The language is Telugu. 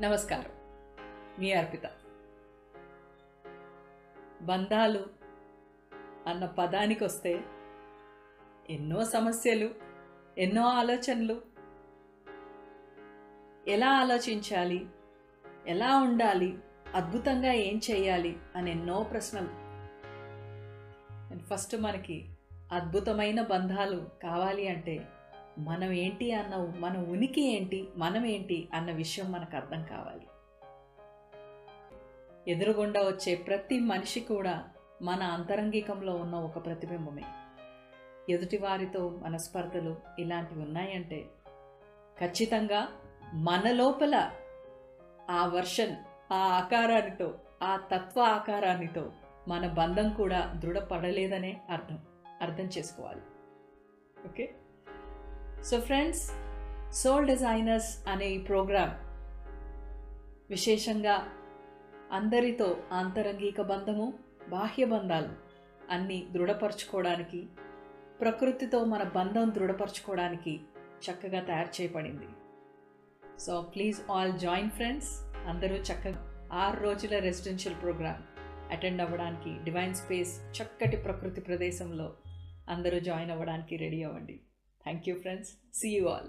నమస్కారం. మీ అర్పిత. బంధాలు అన్న పదానికి వస్తే ఎన్నో సమస్యలు, ఎన్నో ఆలోచనలు. ఎలా ఆలోచించాలి, ఎలా ఉండాలి, అద్భుతంగా ఏం చేయాలి అని ఎన్నో ప్రశ్నలు. ఫస్ట్ మనకి అద్భుతమైన బంధాలు కావాలి అంటే మనం ఏంటి అన్న, మన ఉనికి ఏంటి, మనం ఏంటి అన్న విషయం మనకు అర్థం కావాలి. ఎదురుగుండా వచ్చే ప్రతి మనిషి కూడా మన అంతరంగికంలో ఉన్న ఒక ప్రతిబింబమే. ఎదుటివారితో మనస్పర్ధలు ఇలాంటివి ఉన్నాయంటే ఖచ్చితంగా మన లోపల ఆ వర్షన్, ఆ ఆకారానితో, ఆ తత్వ ఆకారానితో మన బంధం కూడా దృఢపడలేదనే అర్థం చేసుకోవాలి. Okay, so friends, soul designers అనే ఈ ప్రోగ్రాం విశేషంగా అందరితో ఆంతరంగిక బంధము, బాహ్య బంధాలు అన్నీ దృఢపరచుకోవడానికి, ప్రకృతితో మన బంధం దృఢపరచుకోవడానికి చక్కగా తయారు చేయబడింది. So please all join friends. అందరూ చక్కగా 6 రోజుల రెసిడెన్షియల్ ప్రోగ్రామ్ అటెండ్ అవ్వడానికి డివైన్ స్పేస్ చక్కటి ప్రకృతి ప్రదేశంలో అందరూ జాయిన్ అవ్వడానికి రెడీ అవ్వండి. Thank you friends. See you all.